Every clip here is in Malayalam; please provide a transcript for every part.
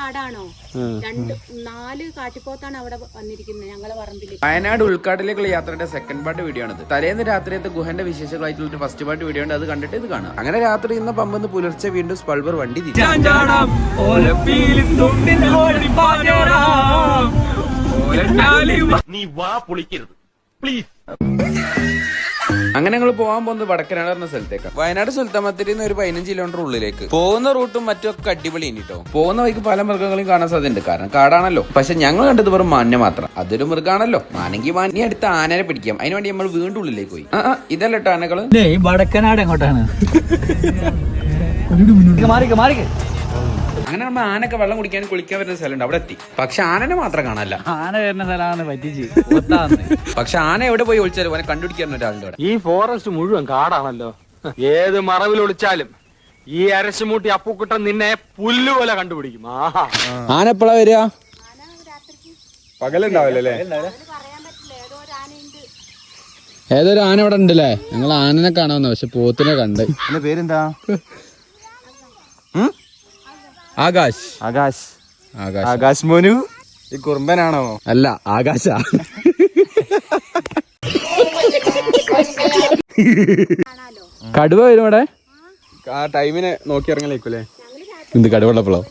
കാടാണോ? 4 കാട്ടിപ്പോത്താണ് അവിടെ വന്നിരിക്കുന്നത് ഞങ്ങളെ പറമ്പില്. വയനാട് ഉൾക്കാട്ടിലേക്കുള്ള യാത്രയുടെ സെക്കൻഡ് പാർട്ട് വീഡിയോ ആണിത്. തലേന്ന് രാത്രിയത്തെ ഗുഹന്റെ വിശേഷങ്ങളായിട്ടുള്ള ഒരു ഫസ്റ്റ് പാർട്ട് വീഡിയോ ഉണ്ട്. അത് കണ്ടിട്ട് ഇത് കാണാം. അങ്ങനെ രാത്രി ഇന്ന് പമ്പന്ന് പുലർച്ചെ വീണ്ടും സ്പൾബർ വണ്ടി നീ വാ പൊളിക്കരുത് പ്ലീസ്. അങ്ങനെ ഞങ്ങൾ പോകാൻ പോകുന്നത് വടക്കനാട് പറഞ്ഞ സ്ഥലത്തേക്കാണ്. വയനാട് സുൽത്താമത്തിരിൽ നിന്ന് ഒരു 15 കിലോമീറ്റർ ഉള്ളിലേക്ക്. പോകുന്ന റൂട്ടും മറ്റൊക്കെ അടിപൊളി കേട്ടോ. പോകുന്ന വഴിക്ക് പല മൃഗങ്ങളെയും കാണാൻ സാധ്യതയുണ്ട്. കാരണം കാടാണല്ലോ. പക്ഷെ ഞങ്ങൾ കണ്ടത് വെറും മാനിനെ മാത്രം. അതൊരു മൃഗാണല്ലോ. മാനെങ്കിൽ മാനി അടുത്ത ആനനെ പിടിക്കാം. അതിനുവേണ്ടി നമ്മൾ വീണ്ടും ഉള്ളിലേക്ക് പോയി. ഇതല്ല കേട്ടോ ആനകള്. വടക്കനാട് എങ്ങോട്ടാണ്? അങ്ങനെ നമ്മൾ ആനൊക്കെ വെള്ളം കുടിക്കാൻ കുളിക്കാൻ വരുന്ന സ്ഥലമുണ്ട്. അവിടെ എത്തി. പക്ഷെ ആനനെ മാത്രം കാണാനല്ല. ആന വരുന്ന സ്ഥലമാണ് പറ്റിച്ച്. പക്ഷെ ആന എവിടെ പോയി ഒളിച്ചാലും അവനെ കണ്ടുപിടിക്കാൻ ഒരാളുടെ അവിടെ. ഈ ഫോറസ്റ്റ് മുഴുവൻ കാടാണല്ലോ. ഏത് മറവിൽ ഒളിച്ചാലും ഈ അരശുമൂട്ടി അപ്പുക്കുട്ടൻ നിന്നെ പുല്ലുപോലെ കണ്ടുപിടിക്കും. ആന എപ്പോഴാ വരിക? പകലുണ്ടാവില്ലേ? ഏതൊരു ആന ഇവിടെ ഉണ്ടല്ലേ. ഞങ്ങൾ ആനനെ കാണാവുന്ന പക്ഷെ പോത്തിനെ കണ്ട്. എന്റെ പേരെന്താ? ആകാശ്. ആകാശ്. ആകാശ്. ആകാശ് മോനു. ഈ കുറുമ്പനാണോ? അല്ല, ആകാശ. കടുവ വരും ഇവിടെ. ആ ടൈമിനെ നോക്കി ഇറങ്ങലേക്കൂലേ? എന്ത് കടുവെള്ളപ്പോഴോ?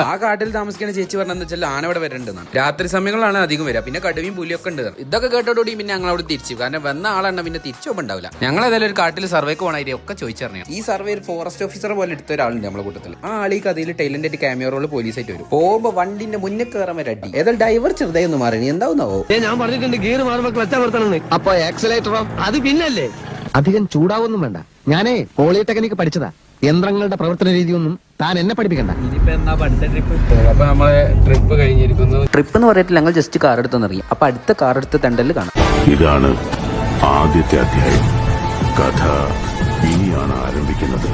ആ കാട്ടിൽ താമസിക്കുന്ന ചേച്ചി പറഞ്ഞെന്ന് വെച്ചാൽ ആന ഇവിടെ വരണ്ടെന്നാണ്. രാത്രി സമയങ്ങളാണ് അധികം വരിക. പിന്നെ കടുവയും പുലിയൊക്കെ ഉണ്ട്. ഇതൊക്കെ കേട്ടോടുകൂടി പിന്നെ ഞങ്ങൾ അവിടെ തിരിച്ചു. കാരണം വന്ന ആളെണ്ണ പിന്നെ തിരിച്ചൊപ്പം ഉണ്ടാവില്ല. ഞങ്ങൾ ഏതായാലും ഒരു കാട്ടിൽ സർവേക്ക് പോകണമായിട്ട് ഒക്കെ ചോദിച്ചറിയാം. ഈ സർവേ ഫോറസ്റ്റ് ഓഫീസർ പോലെ എടുത്ത ഒരാളുണ്ട് നമ്മളെ കൂട്ടത്തിൽ. ആ ആൾ ഈ കഥയിൽ ടൈലന്റ് ക്യാമിയോ റോള് പോലീസായിട്ട് വരും. പോകുമ്പോ വണ്ടിന്റെ മുന്നേ കയറാൻ വരെ അടി. ഏതായാലും ഡ്രൈവർ ചെറുതായി ഒന്ന് മാറി. എന്താവുന്നാവോ? ഞാൻ പറഞ്ഞിട്ടുണ്ട് ഗിയർ മാറുമ്പോ ക്ലച്ച് അമർത്തണം. അപ്പൊ ആക്സിലേറ്ററോ? അത് പിന്നല്ലേ. അധികം ചൂടാവൊന്നും വേണ്ട. ഞാനേ പോളിടെക്നിക്ക് പഠിച്ചതാ. യന്ത്രങ്ങളുടെ പ്രവർത്തന രീതിയൊന്നും താൻ എന്നെ പഠിപ്പിക്കണ്ട. അപ്പൊ നമ്മളെ ട്രിപ്പ് കഴിഞ്ഞിരിക്കുന്നു. ട്രിപ്പ് എന്ന് പറഞ്ഞിട്ട് ഞങ്ങൾ ജസ്റ്റ് കാർ എടുത്തെന്നറിയാം. അപ്പൊ അടുത്ത കാർ എടുത്ത് തണ്ടല് കാണാം. ഇതാണ് ആദ്യത്തെ അധ്യായം. കഥ ഇനിയാണ് ആരംഭിക്കുന്നത്.